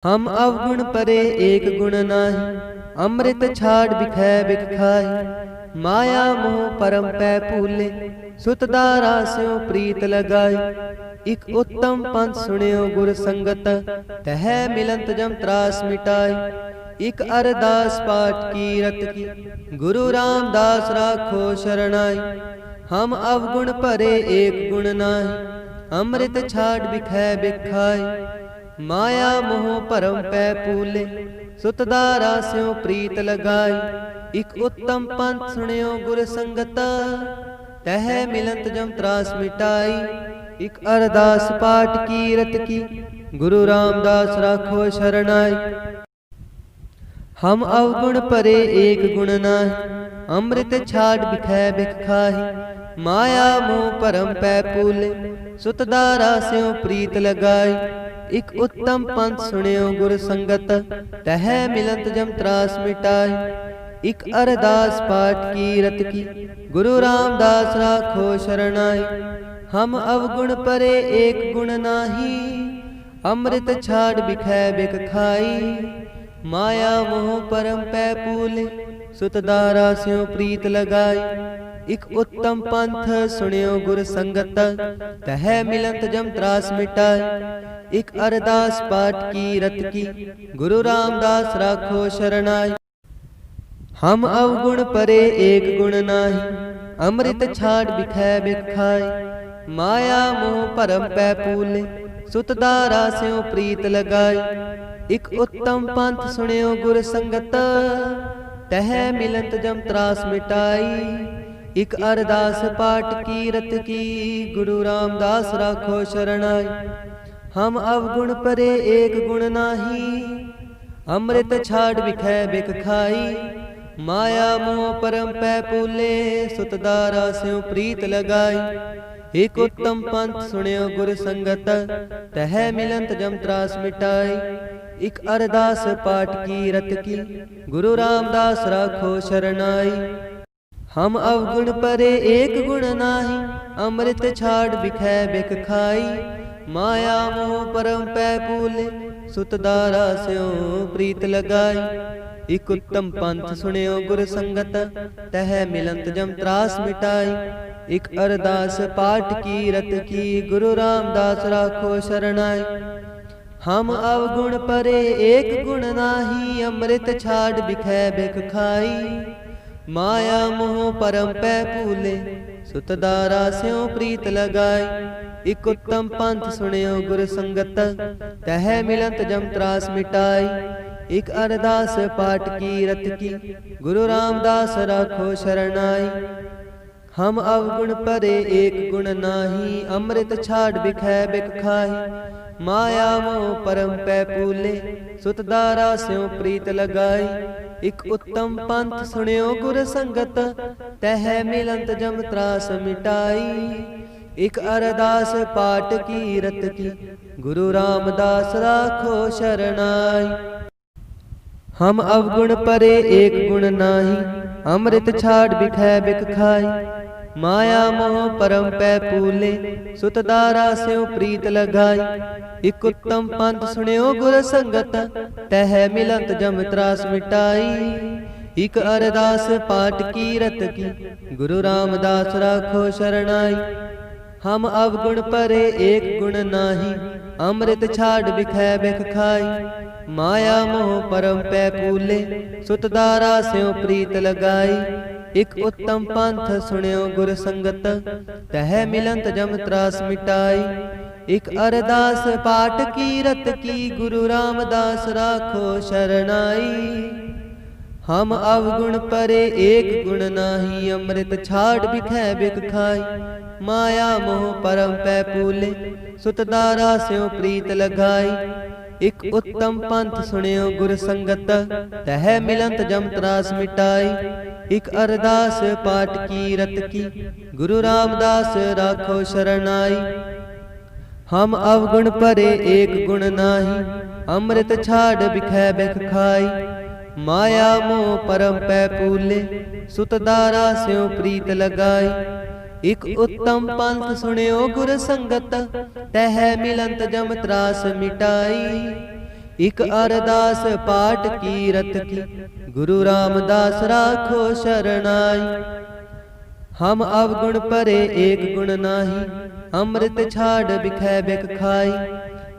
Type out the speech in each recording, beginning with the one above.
हम अवगुण परे एक गुण नाही, अमृत छाड़ बिखै बिख खाई। माया मोह परम पै भूले, सुत दारा स्यों प्रीत लगाई। इक उत्तम पंथ सुनियो गुर संगत, तह मिलंत जम त्रास मिटाई। इक अरदास पाठ की रत की, गुरु रामदास राखो शरणाई। हम अवगुण परे एक गुण नाही, अमृत छाड़ बिखै बिख खाई। माया मोह परम पै भूले, सुत दारा स्यों प्रीत लगाई। इक उत्तम पंथ सुनियो गुर संगत, तह मिलंत जम त्रास मिटाई। इक अरदास पाठ की रत की, गुरु रामदास राखो शरणाई। हम अवगुण परे एक गुण नाही, अमृत छाड़ बिखै बिख खाही। माया मोह परम पै भूले, सुत दारा स्यों प्रीत लगाई। इक उत्तम पंथ सुनियो गुर संगत, तह मिलंत जम त्रास मिटाई। इक अरदास पाठ की रत की, गुरु रामदास राखो शरणाई। हम अवगुण परे एक गुण नाही, अमृत छाड़ बिखै बिख खाई। माया मोह परम पै भूले, सुत दारा स्यों प्रीत लगाई। इक उत्तम पंथ सुनियो गुर संगत, तह मिलंत जम त्रास मिटाई। इक अरदास पाठ की रत की, गुरु रामदास राखो शरणाई। हम अवगुण परे एक गुण नाही, अमृत छाड़ बिखै बिख खाई। माया मोह परम पै भूले, सुत दारा स्यों प्रीत लगाई। इक उत्तम पंथ सुनियो गुर संगत, तह मिलंत जम त्रास मिटाई। इक अरदास पाठ की रत की, गुरु रामदास राखो शरणाई। हम अवगुण परे एक गुण नाही, अमृत छाड़ बिखै बिख खाई। माया मोह परम पै भूले, सुत दारा स्यों प्रीत लगाई। एक उत्तम पंथ सुनियो गुर संगत, तह मिलंत जम त्रास मिटाई। इक अरदास पाठ की रत की, गुरु रामदास राखो शरणाई। हम अवगुण परे एक गुण नाही, अमृत छाड़ बिखै बिख खाई। माया मोह परम पै भूले, सुत दारा स्यों प्रीत लगाई। इक उत्तम पंथ सुनियो गुर संगत, तह मिलंत जम त्रास मिटाई। इक अरदास पाठ की रत की, गुरु रामदास राखो शरणाई। हम अवगुण परे एक गुण नाही, अमृत छाड़ बिखै बिख खाई। माया मोह परम पै भूले, सुत दारा स्यों प्रीत लगाई। इक उत्तम पंथ सुनियो गुर संगत, तह मिलंत जम त्रास मिटाई। इक अरदास पाठ की रत की, गुरु रामदास राखो शरणाई। हम अवगुण परे एक गुण नाही, अमृत छाड़ बिखै बिख खाई। माया मोह परम पै भूले, सुत दारा स्यों प्रीत लगाई। इक उत्तम पंथ सुनियो गुर संगत, तह मिलंत जम त्रास मिटाई। इक अरदास पाठ की रत की, गुरु रामदास राखो शरणाई। हम अवगुण परे एक गुण नाही, अमृत छाड़ बिखै बिख खाई। माया मोह परम पै भूले, सुत दारा स्यों प्रीत लगाई। इक उत्तम पंथ सुनियो गुर संगत, तह मिलंत जम त्रास मिटाई। इक अरदास पाठ की रत की, गुरु रामदास राखो शरणाई। हम अवगुण परे एक गुण नाही, अमृत छाड़ बिखै बिख खाई। माया मोह परम पै भूले, सुत दारा स्यों प्रीत लगाई। इक उत्तम पंथ सुनियो गुर संगत, तह मिलंत जम त्रास मिटाई। इक अरदास पाठ की रत की, गुरु रामदास राखो शरणाई। हम अवगुण परे एक गुण नाही, अमृत छाड़ बिखै बिख खाई। माया मोह परम पै भूले, सुत दारा स्यों प्रीत लगाई। इक उत्तम पंथ सुनियो गुर संगत, तह मिलंत जम त्रास मिटाई। इक अरदास पाठ की रत की, गुरु रामदास राखो शरणाई। हम अवगुण परे एक गुण नाही, अमृत छाड़ बिखै बिख खाई। माया मोह परम पै भूले, सुत दारा स्यों प्रीत लगाई। इक उत्तम पंथ सुनियो गुर संगत, तह मिलंत जम त्रास मिटाई। इक अरदास पाठ कीरत की, गुरु रामदास राखो शरणाई। हम अवगुण परे एक गुण नाही, अमृत छाड़ बिखै बिख खाई।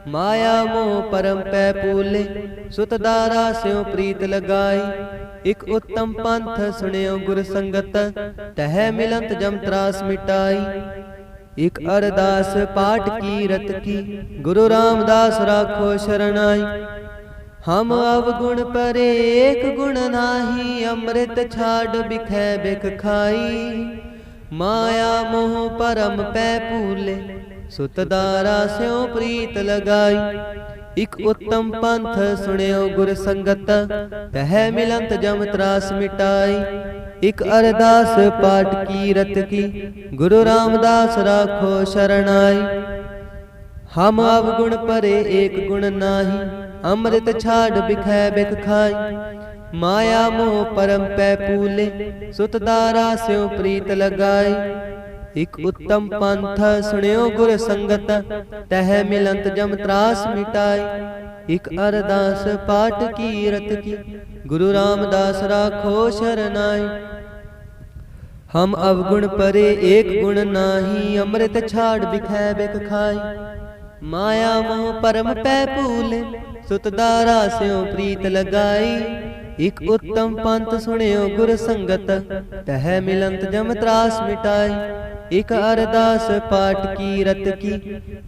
माया मोह परम पै पूले, सुत दारा स्यों प्रीत लगाई। इक उत्तम पंथ सुनियो गुर संगत, तह मिलंत जम त्रास मिटाई। इक अरदास पाठ कीरत की, गुरु रामदास राखो शरणाई। हम अवगुण परे एक गुण नाही, अमृत छाड़ बिखै बिख खाई। माया मोह परम पै पूले, सुत दारा स्यों प्रीत लगाई। इक उत्तम पंथ सुनियो गुर संगत, तह मिलंत जम त्रास मिटाई। इक अरदास पाठ कीरत की, गुरु रामदास राखो शरणाई। हम अवगुण परे एक गुण नाही, अमृत छाड़ बिखै बिख खाई। माया मोह परम पै पूले, सुत दारा स्यों प्रीत लगाई। इक उत्तम पंथ सुनियो गुर संगत, तह मिलंत जम त्रास मिटाई। इक अरदास पाठ कीरत की, गुरु रामदास राखो शरणाई। हम अवगुण परे एक गुण नाही, अमृत छाड़ बिखै बिख खाई। माया मोह परम पै पूले, सुत दारा स्यों प्रीत लगाई। इक उत्तम पंथ सुनियो गुर संगत, तह मिलंत जम त्रास मिटाई। इक अरदास पाठ कीरत की,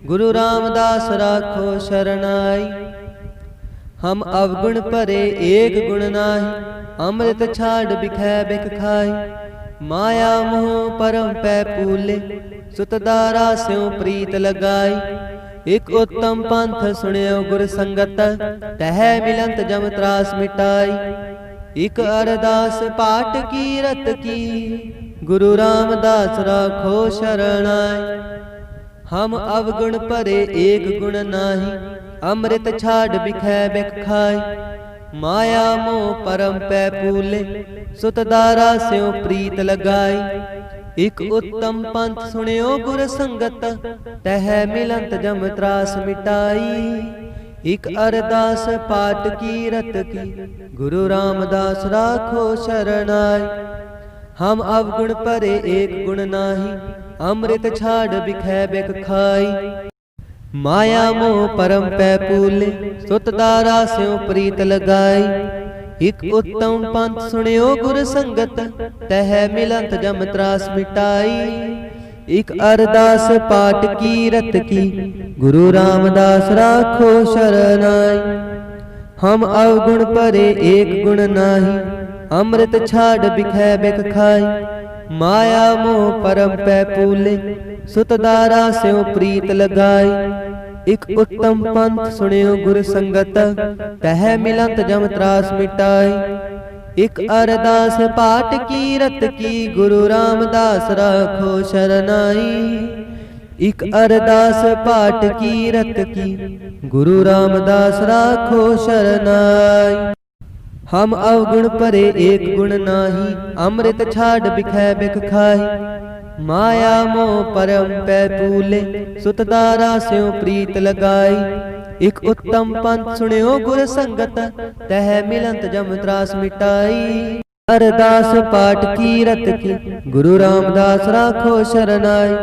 गुरु रामदास राखो शरणाई। हम अवगुण परे एक गुण नाही, अमृत छाड़ बिखै बिख खाई। माया मोह परम पै पूले, सुत दारा स्यों प्रीत लगाई। इक उत्तम पंथ सुनियो गुर संगत, तह मिलंत जम त्रास मिटाई। इक अरदास पाठ कीरत की, गुरु रामदास राखो शरणाई। हम अवगुण परे एक गुण नाही, अमृत छाड़ बिखै बिख खाई। माया मोह परम पै पूले, सुत दारा स्यों प्रीत लगाई। इक उत्तम पंथ सुनियो गुर संगत, तह मिलंत जम त्रास मिटाई। इक अरदास पाठ कीरत की, गुरु रामदास राखो शरणाई। हम अवगुण परे एक गुण नाही, अमृत छाड़ बिखै बिख खाई। माया मोह परम पै पूले, सुत दारा स्यों प्रीत लगाई। इक उत्तम पंथ सुनियो गुर संगत, तह मिलंत जम त्रास मिटाई। इक अरदास पाठ कीरत की, गुरु रामदास राखो शरणाई। हम अवगुण परे एक गुण नाही, अमृत छाड़ बिखै बिख खाई। माया मोह परम पै पूले, सुत दारा स्यों प्रीत लगाई। इक उत्तम पंथ सुनियो गुर संगत, तह मिलंत जम त्रास मिटाई। इक अरदास पाठ कीरत की, गुरु रामदास राखो शरणाई। इक अरदास पाठ कीरत की, गुरु रामदास राखो शरणाई। हम अवगुण परे एक गुण नाही, अमृत छाड़ बिखै बिख खाई। माया मोह परम पै पूले, सुत दारा स्यों प्रीत लगाई। इक उत्तम पंथ सुनियो गुर संगत, तह मिलंत जम त्रास मिटाई। अरदास पाठ कीरत की, गुरु रामदास राखो शरणाई।